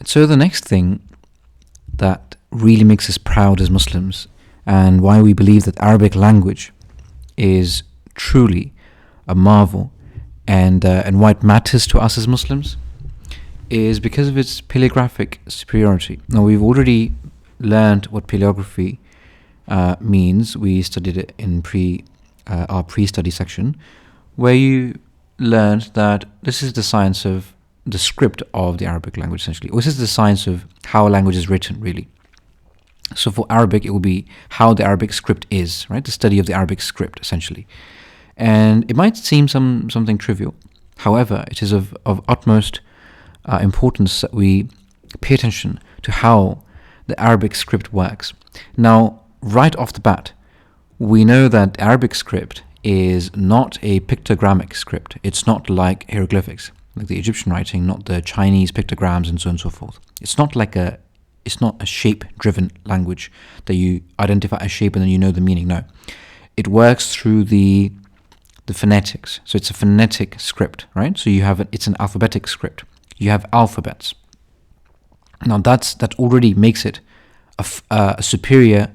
So the next thing that really makes us proud as Muslims, and why we believe that Arabic language is truly a marvel, and why it matters to us as Muslims, is because of its paleographic superiority. Now, we've already learned what paleography means. We studied it in our pre-study section, where you learned that this is the science of the script of the Arabic language, essentially. Or this is the science of how a language is written, really. So for Arabic, it will be how the Arabic script is, right? The study of the Arabic script, essentially. And it might seem something trivial. However, it is of utmost importance that we pay attention to how the Arabic script works. Now, right off the bat, we know that Arabic script is not a pictogrammic script. It's not like hieroglyphics, like the Egyptian writing, not the Chinese pictograms and so on and so forth. It's not a shape-driven language that you identify a shape and then you know the meaning. No, it works through the phonetics. So it's a phonetic script, right? So it's an alphabetic script. You have alphabets. Now that already makes it a superior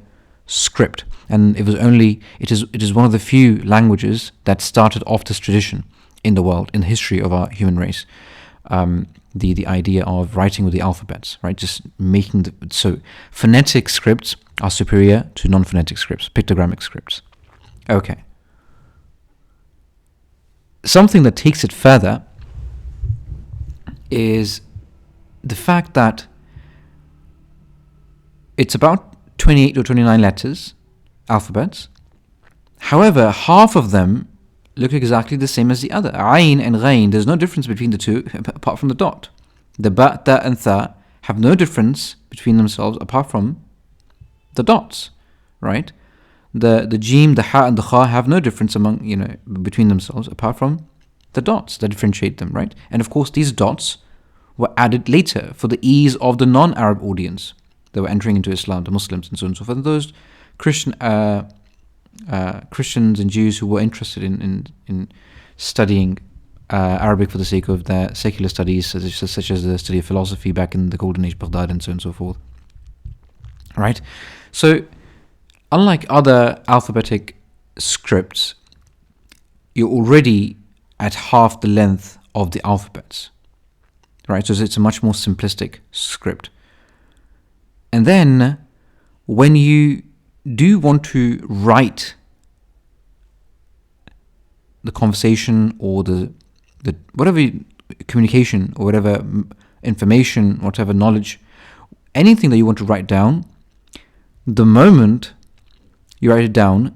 script, and it is one of the few languages that started off this tradition in the world, in the history of our human race. The idea of writing with the alphabets, right? Just making so phonetic scripts are superior to non-phonetic scripts, pictogrammic scripts. Okay. Something that takes it further is the fact that it's about 28 or 29 letters, alphabets. However, half of them look exactly the same as the other. Ayn and Ghayn, there's no difference between the two apart from the dot. The ba, ta and tha have no difference between themselves apart from the dots, right? The jim, the ha and the kha have no difference between themselves apart from the dots that differentiate them, right? And of course these dots were added later for the ease of the non-Arab audience that were entering into Islam, the Muslims and so on and so forth. And those Christians and Jews who were interested in studying Arabic for the sake of their secular studies, such as the study of philosophy back in the Golden Age, Baghdad, and so on and so forth. Right? So, unlike other alphabetic scripts, you're already at half the length of the alphabets. Right? So it's a much more simplistic script. And then, when you do want to write the conversation or the whatever communication or whatever information, whatever knowledge, anything that you want to write down, the moment you write it down,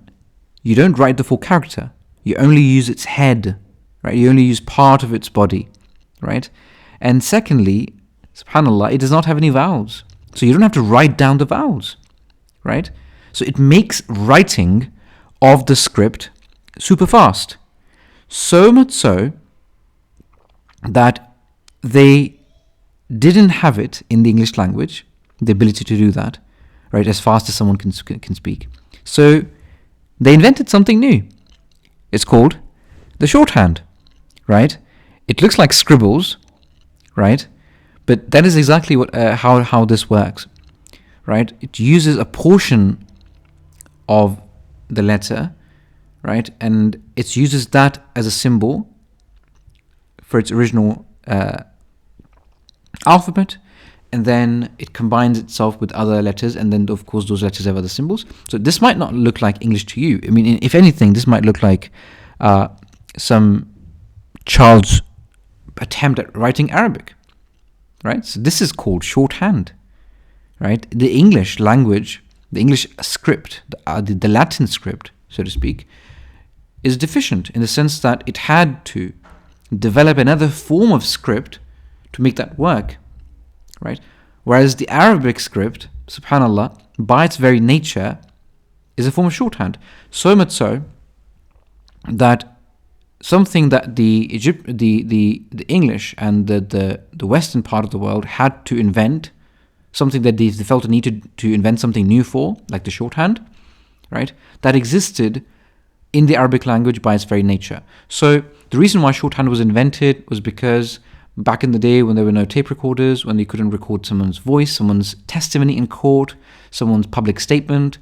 you don't write the full character. You only use its head, right? You only use part of its body, right? And secondly, subhanAllah, it does not have any vowels. So you don't have to write down the vowels, right? So it makes writing of the script super fast. So much so that they didn't have it in the English language, the ability to do that, right, as fast as someone can speak. So they invented something new. It's called the shorthand, right? It looks like scribbles, right? But that is exactly how this works, right? It uses a portion of the letter, right? And it uses that as a symbol for its original alphabet, and then it combines itself with other letters, and then of course those letters have other symbols. So this might not look like English to you. I mean, if anything, this might look like some child's attempt at writing Arabic, right? So this is called shorthand, right? The English language, the English script, the Latin script, so to speak, is deficient in the sense that it had to develop another form of script to make that work, right? Whereas the Arabic script, subhanAllah, by its very nature, is a form of shorthand. So much so that something that the English and the Western part of the world had to invent, something that they felt a need to invent something new for, like the shorthand, right? That existed in the Arabic language by its very nature. So the reason why shorthand was invented was because Back in the day when there were no tape recorders, when you couldn't record someone's voice, someone's testimony in court, someone's public statement,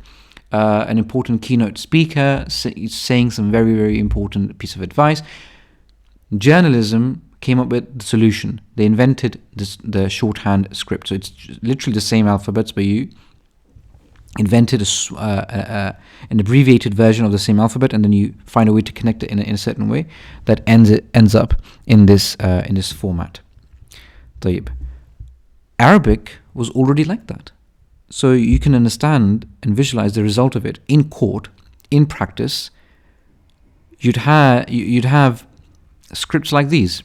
an important keynote speaker saying some very, very important piece of advice, journalism came up with the solution. They invented the shorthand script. So it's literally the same alphabets, but you invented an abbreviated version of the same alphabet, and then you find a way to connect it in a certain way that ends up in this format. طيب. Arabic was already like that, so you can understand and visualize the result of it in court, in practice. You'd have scripts like these,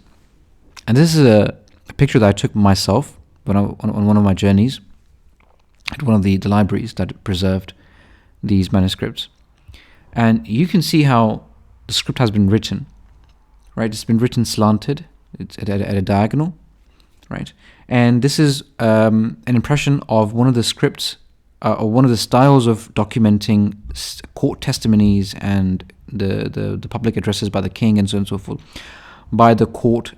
and this is a picture that I took myself when on one of my journeys at one of the libraries that preserved these manuscripts. And you can see how the script has been written, right? It's been written slanted, it's at a diagonal, right? And this is an impression of one of the scripts or one of the styles of documenting court testimonies and the public addresses by the king and so on and so forth by the court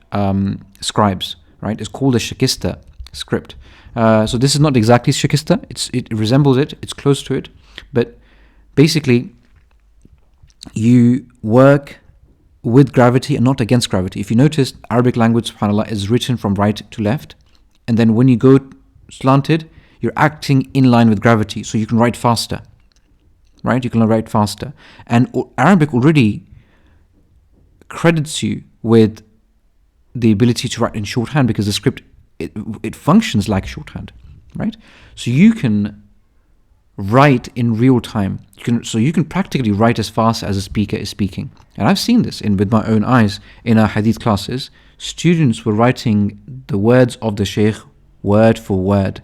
scribes, right? It's called a Shikista script. So this is not exactly Shikista, it resembles it, it's close to it, but basically you work with gravity and not against gravity. If you notice, Arabic language, subhanAllah, is written from right to left, and then when you go slanted, you're acting in line with gravity, so you can write faster, right? You can write faster. And Arabic already credits you with the ability to write in shorthand, because the script, it functions like shorthand, right? So you can write in real time. You can practically write as fast as a speaker is speaking. And I've seen this with my own eyes in our hadith classes. Students were writing the words of the Shaykh word for word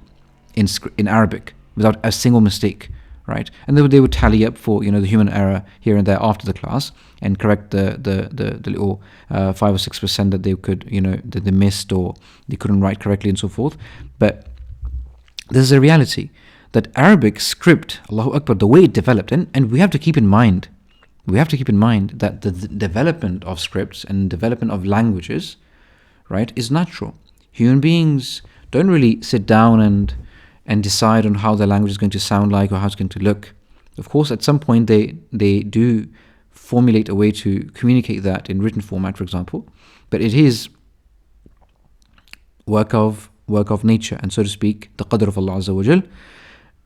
in Arabic without a single mistake, right? And they would tally up for the human error here and there after the class and correct the little 5 or 6% that they could that they missed or they couldn't write correctly and so forth. But this is a reality that Arabic script, Allahu Akbar, the way it developed, and we have to keep in mind that the development of scripts and development of languages, right, is natural. Human beings don't really sit down and decide on how their language is going to sound like or how it's going to look. Of course, at some point they do formulate a way to communicate that in written format, for example, but it is work of nature, and so to speak, the qadr of Allah Azza wa Jal.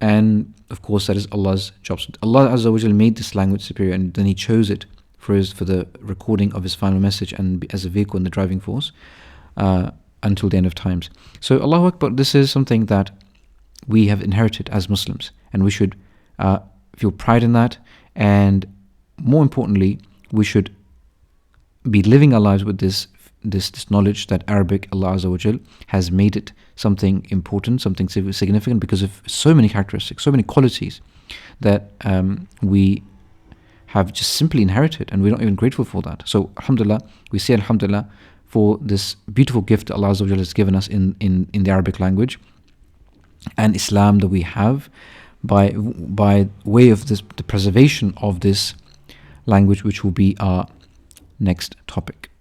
And of course, that is Allah's job. So Allah Azza wa Jal made this language superior, and then He chose it for the recording of His final message and as a vehicle and the driving force until the end of times. So Allahu Akbar, this is something that we have inherited as Muslims, and we should feel pride in that. And more importantly, we should be living our lives with this knowledge that Arabic, Allah Azza wa Jal has made it something important, something significant, because of so many characteristics, so many qualities that we have just simply inherited, and we're not even grateful for that. So alhamdulillah, we say alhamdulillah for this beautiful gift that Allah Azza wa Jal has given us in the Arabic language and Islam that we have by way of the preservation of this language, which will be our next topic.